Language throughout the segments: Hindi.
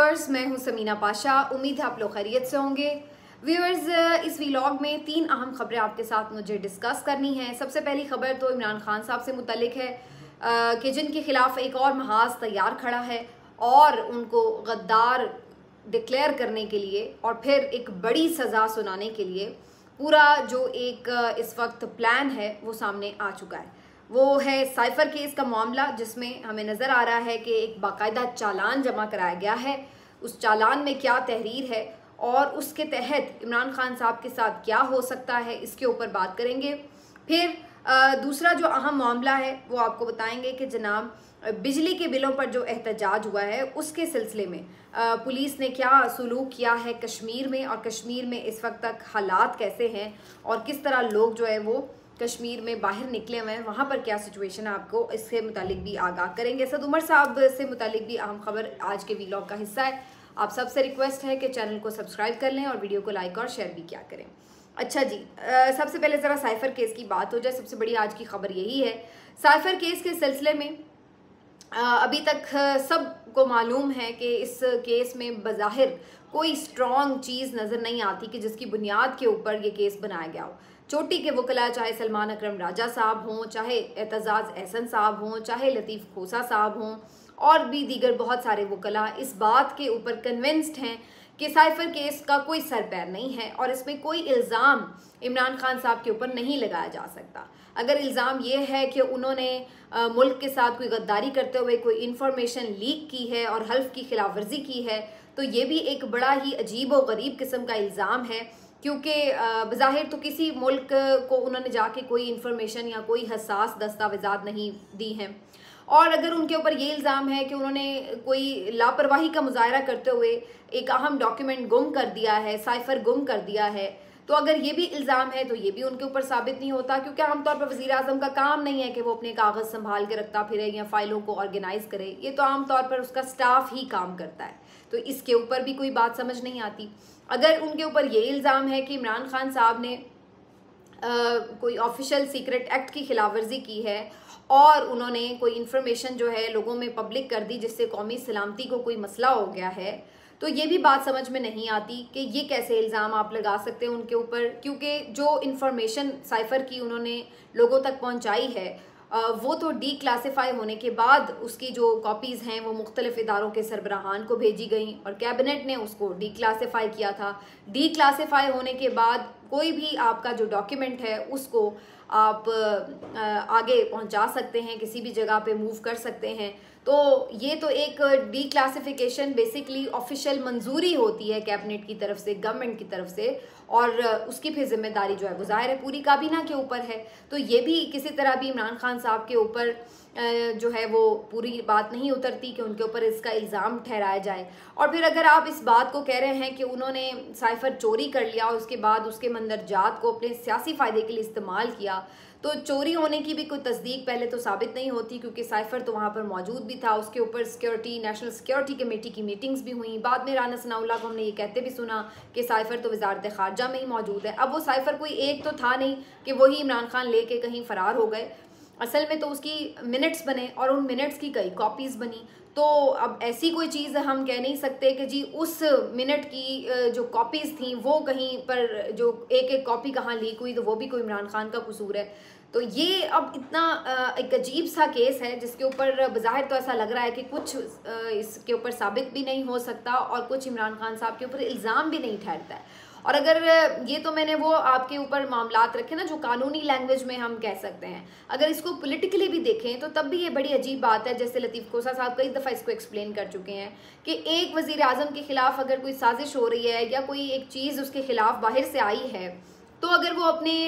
व्यूअर्स, मैं हूं समीना पाशा। उम्मीद है आप लोग खैरियत से होंगे। व्यूअर्स, इस व्लॉग में 3 अहम खबरें आपके साथ मुझे डिस्कस करनी है। सबसे पहली खबर तो इमरान खान साहब से मुतल्लिक है कि जिनके खिलाफ एक और महाज तैयार खड़ा है और उनको गद्दार डिक्लेयर करने के लिए और फिर एक बड़ी सज़ा सुनाने के लिए पूरा जो एक इस वक्त प्लान है वो सामने आ चुका है। वो है साइफर केस का मामला, जिसमें हमें नज़र आ रहा है कि एक बाकायदा चालान जमा कराया गया है। उस चालान में क्या तहरीर है और उसके तहत इमरान खान साहब के साथ क्या हो सकता है, इसके ऊपर बात करेंगे। फिर दूसरा जो अहम मामला है वो आपको बताएंगे कि जनाब बिजली के बिलों पर जो एहतजाज हुआ है उसके सिलसिले में पुलिस ने क्या सलूक किया है कश्मीर में, और कश्मीर में इस वक्त तक हालात कैसे हैं और किस तरह लोग जो है वो कश्मीर में बाहर निकले हुए हैं, वहाँ पर क्या सिचुएशन है, आपको इससे मुतालिक भी आगाह करेंगे। असद उमर साहब से मुतालिक भी अहम खबर आज के व्लॉग का हिस्सा है। आप सबसे रिक्वेस्ट है कि चैनल को सब्सक्राइब कर लें और वीडियो को लाइक और शेयर भी क्या करें। अच्छा जी, सबसे पहले ज़रा साइफर केस की बात हो जाए। सबसे बड़ी आज की खबर यही है, साइफर केस के सिलसिले में अभी तक सबको मालूम है कि इस केस में बज़ाहिर कोई स्ट्रॉन्ग चीज़ नज़र नहीं आती कि जिसकी बुनियाद के ऊपर ये केस बनाया गया हो। चोटी के वकला चाहे सलमान अकरम राजा साहब हों, चाहे एतजाज़ एहसन साहब हों, चाहे लतीफ़ खोसा साहब हों और भी दीगर बहुत सारे वकला इस बात के ऊपर कन्विंस्ड हैं कि साइफर केस का कोई सर पैर नहीं है और इसमें कोई इल्ज़ाम इमरान खान साहब के ऊपर नहीं लगाया जा सकता। अगर इल्ज़ाम ये है कि उन्होंने मुल्क के साथ कोई गद्दारी करते हुए कोई इन्फॉर्मेशन लीक की है और हल्फ की खिलाफ वर्जी की है, तो ये भी एक बड़ा ही अजीब और गरीब किस्म का इल्ज़ाम है, क्योंकि बज़ाहिर तो किसी मुल्क को उन्होंने जाके कोई इन्फॉर्मेशन या कोई हसास दस्तावेज़ात नहीं दी हैं। और अगर उनके ऊपर ये इल्ज़ाम है कि उन्होंने कोई लापरवाही का मुजाहरा करते हुए एक अहम डॉक्यूमेंट गुम कर दिया है, साइफर गुम कर दिया है, तो अगर ये भी इल्ज़ाम है तो ये भी उनके ऊपर साबित नहीं होता, क्योंकि आमतौर पर वज़ीर आज़म का काम नहीं है कि वो अपने कागज़ संभाल के रखता फिरे या फाइलों को ऑर्गेनाइज करे। ये तो आमतौर पर उसका स्टाफ ही काम करता है, तो इसके ऊपर भी कोई बात समझ नहीं आती। अगर उनके ऊपर ये इल्ज़ाम है कि इमरान खान साहब ने कोई ऑफिशियल सीक्रेट एक्ट की खिलाफ वर्जी की है और उन्होंने कोई इन्फॉर्मेशन जो है लोगों में पब्लिक कर दी जिससे कौमी सलामती को कोई मसला हो गया है, तो ये भी बात समझ में नहीं आती कि ये कैसे इल्ज़ाम आप लगा सकते हैं उनके ऊपर, क्योंकि जो इन्फॉर्मेशन साइफर की उन्होंने लोगों तक पहुंचाई है वो तो डी क्लासीफाई होने के बाद उसकी जो कॉपीज़ हैं वो मुख्तलिफ इदारों के सरबराहान को भेजी गई और कैबिनेट ने उसको डी क्लासीफाई किया था। डी क्लासीफाई होने के बाद कोई भी आपका जो डॉक्यूमेंट है उसको आप आगे पहुंचा सकते हैं, किसी भी जगह पे मूव कर सकते हैं। तो ये तो एक डी क्लासिफिकेशन बेसिकली ऑफिशियल मंजूरी होती है कैबिनेट की तरफ से, गवर्नमेंट की तरफ से, और उसकी फिर जिम्मेदारी जो है वो ज़ाहिर है पूरी काबीना के ऊपर है। तो ये भी किसी तरह भी इमरान खान साहब के ऊपर जो है वो पूरी बात नहीं उतरती कि उनके ऊपर इसका इल्ज़ाम ठहराया जाए। और फिर अगर आप इस बात को कह रहे हैं कि उन्होंने साइफर चोरी कर लिया और उसके बाद उसके मंदरजात को अपने सियासी फ़ायदे के लिए इस्तेमाल किया, तो चोरी होने की भी कोई तस्दीक पहले तो साबित नहीं होती, क्योंकि साइफर तो वहाँ पर मौजूद भी था। उसके ऊपर नेशनल सिक्योरिटी कमेटी की मीटिंग्स भी हुई। बाद में राना सनाउल्लाह को हमने ये कहते भी सुना कि साइफर तो वजारत खारजा में ही मौजूद है। अब वो साइफर कोई एक तो था नहीं कि वही इमरान खान लेके कहीं फ़रार हो गए, असल में तो उसकी मिनट्स बने और उन मिनट्स की कई कॉपीज़ बनी। तो अब ऐसी कोई चीज़ हम कह नहीं सकते कि जी उस मिनट की जो कॉपीज़ थी वो कहीं पर जो एक एक कॉपी कहाँ लीक हुई तो वो भी कोई इमरान खान का कसूर है। तो ये अब इतना एक अजीब सा केस है जिसके ऊपर बज़ाहिर तो ऐसा लग रहा है कि कुछ इसके ऊपर साबित भी नहीं हो सकता और कुछ इमरान खान साहब के ऊपर इल्ज़ाम भी नहीं ठहरता है। और अगर ये तो मैंने वो आपके ऊपर मामलात रखे ना जो कानूनी लैंग्वेज में हम कह सकते हैं, अगर इसको पॉलिटिकली भी देखें तो तब भी ये बड़ी अजीब बात है। जैसे लतीफ़ खोसा साहब कई दफ़ा इसको एक्सप्लेन कर चुके हैं कि एक वज़ीर आज़म के ख़िलाफ़ अगर कोई साजिश हो रही है या कोई एक चीज़ उसके ख़िलाफ़ बाहर से आई है, तो अगर वो अपने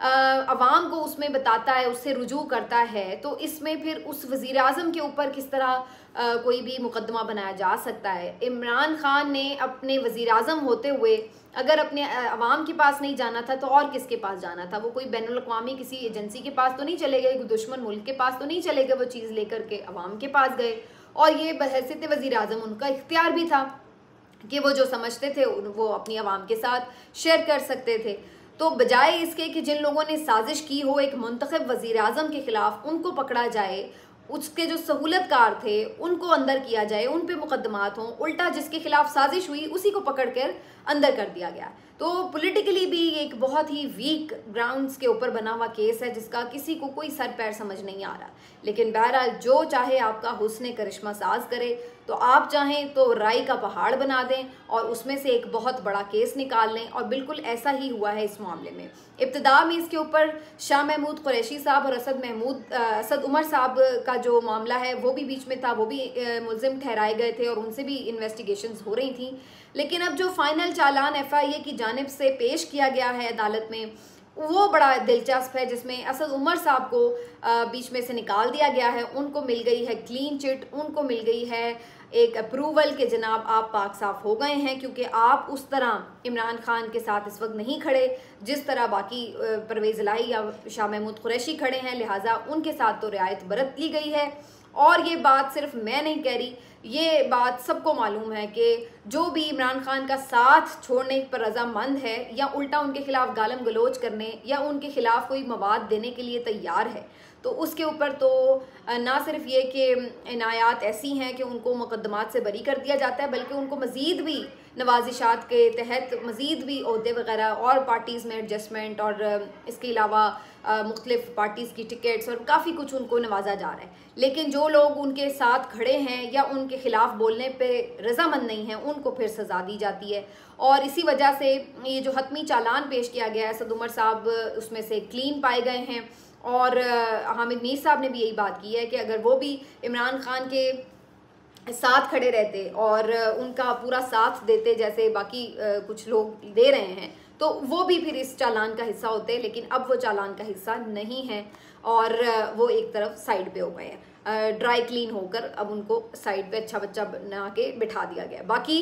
अवाम को उसमें बताता है, उससे रुजू करता है, तो इसमें फिर उस वज़ीर आज़म के ऊपर किस तरह कोई भी मुकदमा बनाया जा सकता है। इमरान खान ने अपने वज़ीर आज़म होते हुए अगर अपने अवाम के पास नहीं जाना था तो और किसके पास जाना था? वो कोई बैनुल अक़वामी किसी एजेंसी के पास तो नहीं चले गए, कोई दुश्मन मुल्क के पास तो नहीं चले गए, वो चीज़ लेकर के अवाम के पास गए। और ये बहैसियत वज़ीर आज़म उनका इख्तियार भी था कि वो जो समझते थे वो अपनी अवाम के साथ शेयर कर सकते थे। तो बजाय इसके कि जिन लोगों ने साजिश की हो एक मुंतखब वज़ीर आज़म के ख़िलाफ़, उनको पकड़ा जाए उसके जो सहूलतकार थे उनको अंदर किया जाए, उन पे मुकदमात हों, उल्टा जिसके खिलाफ साजिश हुई उसी को पकड़कर अंदर कर दिया गया। तो पॉलिटिकली भी एक बहुत ही वीक ग्राउंड्स के ऊपर बना हुआ केस है जिसका किसी को कोई सर पैर समझ नहीं आ रहा। लेकिन बहरहाल जो चाहे आपका हुस्न करिश्मा साज करे, तो आप चाहें तो राई का पहाड़ बना दें और उसमें से एक बहुत बड़ा केस निकाल लें, और बिल्कुल ऐसा ही हुआ है इस मामले में। इब्तिदा में इसके ऊपर शाह महमूद कुरैशी साहब और असद उमर साहब का जो मामला है वो भी बीच में था, वो भी मुल्जिम ठहराए गए थे और उनसे भी इन्वेस्टिगेशंस हो रही थी। लेकिन अब जो फाइनल चालान FIA की जानिब से पेश किया गया है अदालत में, वो बड़ा दिलचस्प है, जिसमें असद उमर साहब को बीच में से निकाल दिया गया है। उनको मिल गई है क्लीन चिट, उनको मिल गई है एक अप्रूवल के जनाब आप पाक साफ हो गए हैं, क्योंकि आप उस तरह इमरान खान के साथ इस वक्त नहीं खड़े जिस तरह बाकी परवेज़ इलाही या शाह महमूद कुरैशी खड़े हैं, लिहाजा उनके साथ तो रियायत बरत ली गई है। और ये बात सिर्फ मैं नहीं कह रही, ये बात सबको मालूम है कि जो भी इमरान खान का साथ छोड़ने पर रजामंद है या उल्टा उनके खिलाफ गालम गलोच करने या उनके खिलाफ कोई मवाद देने के लिए तैयार है, तो उसके ऊपर तो ना सिर्फ ये कि इनायात ऐसी हैं कि उनको मुकदमात से बरी कर दिया जाता है, बल्कि उनको मज़ीद भी नवाजिशात के तहत मज़ीद भी ओहदे वगैरह और पार्टीज़ में एडजस्टमेंट और इसके अलावा मुख्तलिफ पार्टीज़ की टिकट्स और काफ़ी कुछ उनको नवाजा जा रहा है। लेकिन जो लोग उनके साथ खड़े हैं या उनके खिलाफ बोलने पे रजामंद नहीं हैं, उनको फिर सज़ा दी जाती है। और इसी वजह से ये जो हतमी चालान पेश किया गया है, असद उमर साहब उसमें से क्लीन पाए गए हैं। और हामिद मीर साहब ने भी यही बात की है कि अगर वो भी इमरान खान के साथ खड़े रहते और उनका पूरा साथ देते जैसे बाकी कुछ लोग दे रहे हैं, तो वो भी फिर इस चालान का हिस्सा होते। लेकिन अब वो चालान का हिस्सा नहीं है और वो एक तरफ साइड पे हो गए हैं, ड्राई क्लीन होकर अब उनको साइड पे अच्छा बच्चा बना के बिठा दिया गया। बाकी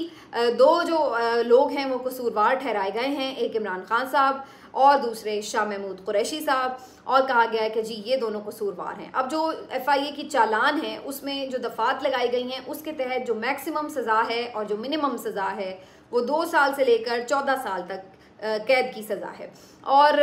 दो जो लोग हैं वो कसूरवार ठहराए गए हैं, एक इमरान खान साहब और दूसरे शाह महमूद कुरैशी साहब, और कहा गया है कि जी ये दोनों कसूरवार हैं। अब जो FIA की चालान है उसमें जो दफात लगाई गई हैं उसके तहत जो मैक्सिमम सज़ा है और जो मिनिमम सज़ा है वो 2 साल से लेकर 14 साल तक कैद की सज़ा है। और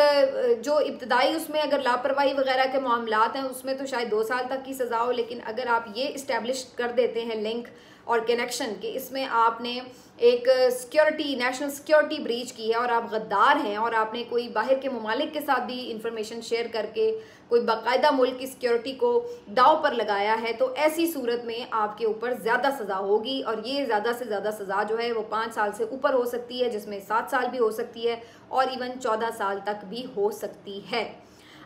जो इब्तदाई उसमें अगर लापरवाही वगैरह के मामलात हैं उसमें तो शायद 2 साल तक की सज़ा हो, लेकिन अगर आप ये इस्टेब्लिश कर देते हैं लिंक और कनेक्शन के इसमें आपने एक सिक्योरिटी नेशनल सिक्योरिटी ब्रीच की है और आप गद्दार हैं और आपने कोई बाहर के ममालिक के साथ भी इंफॉर्मेशन शेयर करके कोई बाकायदा मुल्क की सिक्योरिटी को दाव पर लगाया है, तो ऐसी सूरत में आपके ऊपर ज़्यादा सज़ा होगी। और ये ज़्यादा से ज़्यादा सज़ा जो है वो 5 साल से ऊपर हो सकती है, जिसमें 7 साल भी हो सकती है और इवन 14 साल तक भी हो सकती है।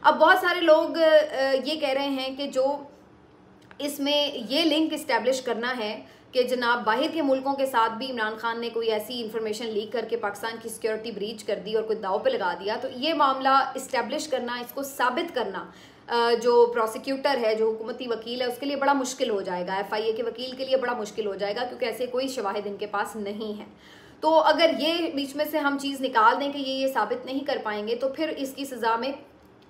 अब बहुत सारे लोग ये कह रहे हैं कि जो इसमें ये लिंक इस्टेब्लिश करना है कि जनाब बाहर के मुल्कों के साथ भी इमरान खान ने कोई ऐसी इन्फॉर्मेशन लीक करके पाकिस्तान की सिक्योरिटी ब्रीच कर दी और कोई दाव पे लगा दिया, तो ये मामला इस्टेब्लिश करना, इसको साबित करना जो प्रोसिक्यूटर है, जो हुकूमती वकील है, उसके लिए बड़ा मुश्किल हो जाएगा। FIA के वकील के लिए बड़ा मुश्किल हो जाएगा, क्योंकि ऐसे कोई शवाहिद इनके पास नहीं है। तो अगर ये बीच में से हम चीज़ निकाल दें कि ये साबित नहीं कर पाएंगे, तो फिर इसकी सज़ा में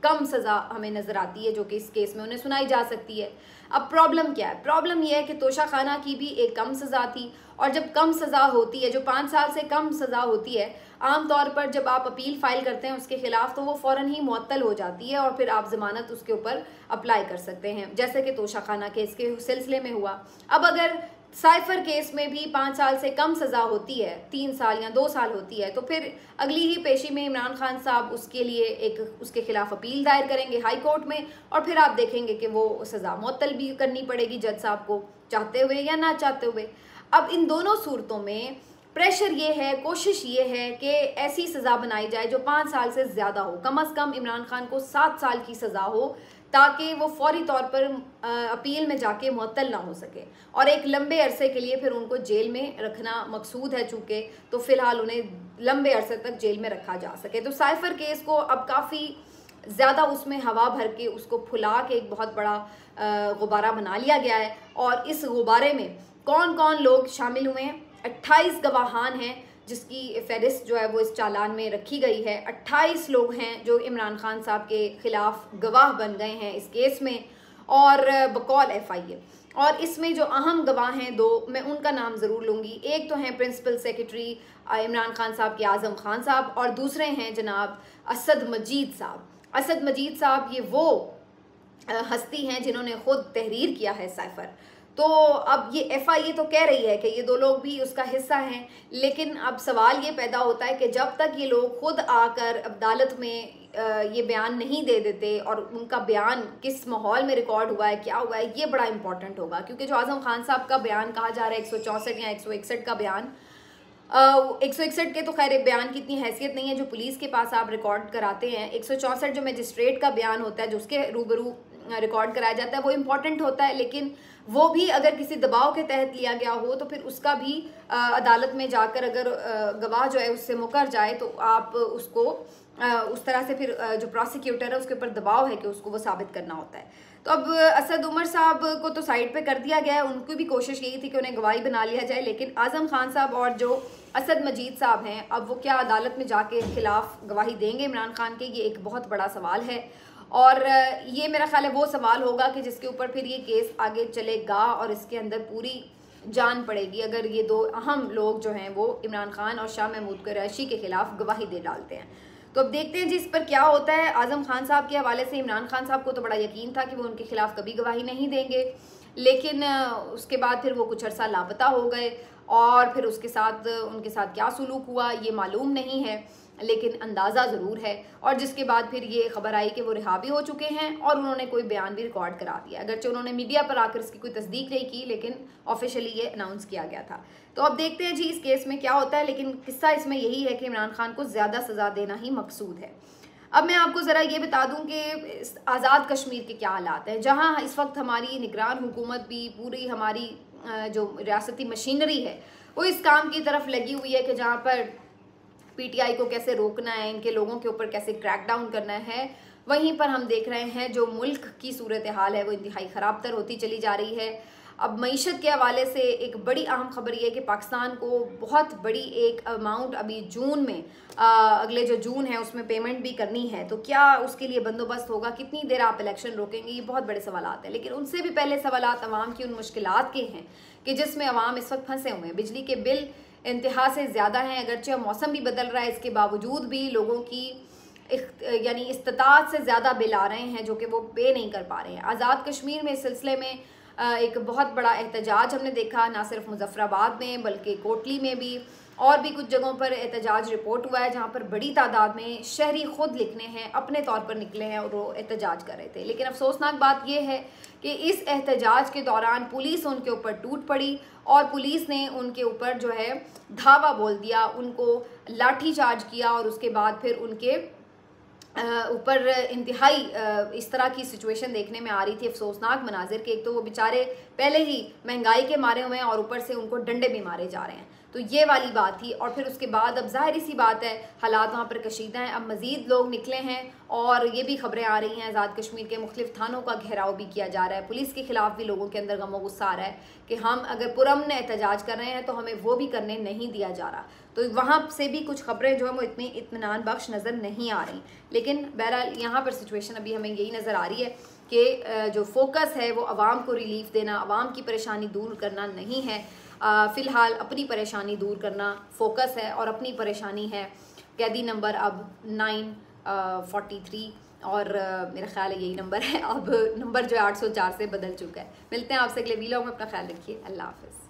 कम सज़ा हमें नज़र आती है जो कि इस केस में उन्हें सुनाई जा सकती है। अब प्रॉब्लम क्या है? प्रॉब्लम यह है कि तोशा खाना की भी एक कम सज़ा थी, और जब कम सज़ा होती है, जो 5 साल से कम सज़ा होती है, आम तौर पर जब आप अपील फाइल करते हैं उसके खिलाफ तो वो फ़ौरन ही मुअत्तल हो जाती है और फिर आप ज़मानत उसके ऊपर अप्लाई कर सकते हैं, जैसे कि तोशा खाना केस के सिलसिले में हुआ। अब अगर साइफर केस में भी 5 साल से कम सज़ा होती है, 3 साल या 2 साल होती है, तो फिर अगली ही पेशी में इमरान खान साहब उसके लिए उसके खिलाफ अपील दायर करेंगे हाई कोर्ट में, और फिर आप देखेंगे कि वो सज़ा मुअत्तल भी करनी पड़ेगी जज साहब को, चाहते हुए या ना चाहते हुए। अब इन दोनों सूरतों में प्रेशर ये है, कोशिश ये है कि ऐसी सज़ा बनाई जाए जो 5 साल से ज़्यादा हो, कम अज़ कम इमरान खान को 7 साल की सज़ा हो, ताकि वो फौरी तौर पर अपील में जाके मुअत्तल ना हो सके, और एक लंबे अरसे के लिए फिर उनको जेल में रखना मकसूद है चूँकि, तो फ़िलहाल उन्हें लंबे अरसे तक जेल में रखा जा सके। तो साइफर केस को अब काफ़ी ज़्यादा उसमें हवा भर के उसको फुला के एक बहुत बड़ा गुब्बारा बना लिया गया है, और इस गुब्बारे में कौन कौन लोग शामिल हुए हैं? 28 गवाहान हैं जिसकी फहरिस्त जो है वो इस चालान में रखी गई है। 28 लोग हैं जो इमरान खान साहब के ख़िलाफ़ गवाह बन गए हैं इस केस में, और बकौल FIA। और इसमें जो अहम गवाह हैं 2, मैं उनका नाम ज़रूर लूँगी। एक तो हैं प्रिंसिपल सेक्रेटरी इमरान खान साहब के आज़म खान साहब, और दूसरे हैं जनाब असद मजीद साहब। असद मजीद साहब ये वो हस्ती हैं जिन्होंने खुद तहरीर किया है साइफर। तो अब ये FIA तो कह रही है कि ये 2 लोग भी उसका हिस्सा हैं, लेकिन अब सवाल ये पैदा होता है कि जब तक ये लोग खुद आकर अदालत में ये बयान नहीं दे देते और उनका बयान किस माहौल में रिकॉर्ड हुआ है, क्या हुआ है, ये बड़ा इंपॉर्टेंट होगा। क्योंकि जो आज़म खान साहब का बयान कहा जा रहा है 164 या 161 का बयान, 161 के तो खैर बयान की इतनी हैसियत नहीं है जो पुलिस के पास आप रिकॉर्ड कराते हैं। 164 जो मजिस्ट्रेट का बयान होता है, जो उसके रूबरू रिकॉर्ड कराया जाता है, वो इम्पॉर्टेंट होता है। लेकिन वो भी अगर किसी दबाव के तहत लिया गया हो तो फिर उसका भी अदालत में जाकर अगर गवाह जो है उससे मुकर जाए तो आप उसको उस तरह से फिर जो प्रोसिक्यूटर है उसके ऊपर दबाव है कि उसको वो साबित करना होता है। तो अब असद उमर साहब को तो साइड पे कर दिया गया है, उनकी भी कोशिश यही थी कि उन्हें गवाही बना लिया जाए, लेकिन आज़म खान साहब और जो असद मजीद साहब हैं, अब वो क्या अदालत में जाके खिलाफ गवाही देंगे इमरान खान के, ये एक बहुत बड़ा सवाल है। और ये मेरा ख्याल है वो सवाल होगा कि जिसके ऊपर फिर ये केस आगे चलेगा और इसके अंदर पूरी जान पड़ेगी अगर ये 2 अहम लोग जो हैं वो इमरान खान और शाह महमूद कुरैशी के खिलाफ गवाही दे डालते हैं। तो अब देखते हैं जी इस पर क्या होता है। आज़म खान साहब के हवाले से इमरान खान साहब को तो बड़ा यकीन था कि वो उनके खिलाफ कभी गवाही नहीं देंगे, लेकिन उसके बाद फिर वो कुछ अर्सा लापता हो गए और फिर उनके साथ क्या सलूक हुआ ये मालूम नहीं है, लेकिन अंदाज़ा ज़रूर है। और जिसके बाद फिर ये खबर आई कि वो रिहा भी हो चुके हैं और उन्होंने कोई बयान भी रिकॉर्ड करा दिया, अगरचे उन्होंने मीडिया पर आकर इसकी कोई तस्दीक नहीं की, लेकिन ऑफिशियली ये अनाउंस किया गया था। तो अब देखते हैं जी इस केस में क्या होता है, लेकिन किस्सा इसमें यही है कि इमरान खान को ज़्यादा सज़ा देना ही मकसूद है। अब मैं आपको ज़रा ये बता दूं कि आज़ाद कश्मीर के क्या हालात हैं, जहां इस वक्त हमारी निगरान हुकूमत भी, पूरी हमारी जो रियासती मशीनरी है वो इस काम की तरफ लगी हुई है कि जहाँ पर PTI को कैसे रोकना है, इनके लोगों के ऊपर कैसे क्रैक डाउन करना है। वहीं पर हम देख रहे हैं जो मुल्क की सूरत हाल है वो इंतहाई ख़राब तर होती चली जा रही है। अब मईशत के हवाले से एक बड़ी अहम खबर ये है कि पाकिस्तान को बहुत बड़ी एक अमाउंट अभी जून में अगले जो जून है उसमें पेमेंट भी करनी है। तो क्या उसके लिए बंदोबस्त होगा, कितनी देर आप इलेक्शन रोकेंगे, ये बहुत बड़े सवालात हैं। लेकिन उनसे भी पहले सवालात अवाम की उन मुश्किलात के हैं कि जिसमें अवाम इस वक्त फंसे हुए हैं। बिजली के बिल इंतहा से ज़्यादा हैं, अगरचे मौसम भी बदल रहा है, इसके बावजूद भी लोगों की यानी इस्तात से ज़्यादा बिल आ रहे हैं जो कि वो पे नहीं कर पा रहे हैं। आज़ाद कश्मीर में इस सिलसिले में एक बहुत बड़ा एहतजाज हमने देखा, ना सिर्फ मुजफ्फराबाद में बल्कि कोटली में भी और भी कुछ जगहों पर एहतजाज रिपोर्ट हुआ है, जहाँ पर बड़ी तादाद में शहरी खुद लिखने हैं, अपने तौर पर निकले हैं और वो एहतजाज कर रहे थे। लेकिन अफसोसनाक बात यह है कि इस एहतजाज के दौरान पुलिस उनके ऊपर टूट पड़ी और पुलिस ने उनके ऊपर जो है धावा बोल दिया, उनको लाठी चार्ज किया और उसके बाद फिर उनके ऊपर इंतहाई इस तरह की सिचुएशन देखने में आ रही थी, अफसोसनाक मनाजिर के। एक तो वो बेचारे पहले ही महंगाई के मारे हुए हैं और ऊपर से उनको डंडे भी मारे जा रहे हैं, तो ये वाली बात थी। और फिर उसके बाद अब जाहिर सी बात है हालात वहाँ पर कशीदा हैं, अब मज़ीद लोग निकले हैं और ये भी खबरें आ रही हैं आज़ाद कश्मीर के मुख्तलिफ थानों का घेराव भी किया जा रहा है। पुलिस के खिलाफ भी लोगों के अंदर गम और गुस्सा आ रहा है कि हम अगर पुरअमन एहतजाज कर रहे हैं तो हमें वो भी करने नहीं दिया जा रहा। तो वहाँ से भी कुछ खबरें जो है वो इतनी इत्मीनान बख्श नज़र नहीं आ रही। लेकिन बहरहाल यहाँ पर सिचुएशन अभी हमें यही नज़र आ रही है कि जो फोकस है वो आवाम को रिलीफ देना, आवाम की परेशानी दूर करना नहीं है। फ़िलहाल अपनी परेशानी दूर करना फोकस है और अपनी परेशानी है कैदी नंबर अब 943 और मेरा ख्याल है यही नंबर है। अब नंबर जो है 804 से बदल चुका है। मिलते हैं आपसे अगले वीडियो में, अपना ख्याल रखिए, अल्लाह हाफ़िज़।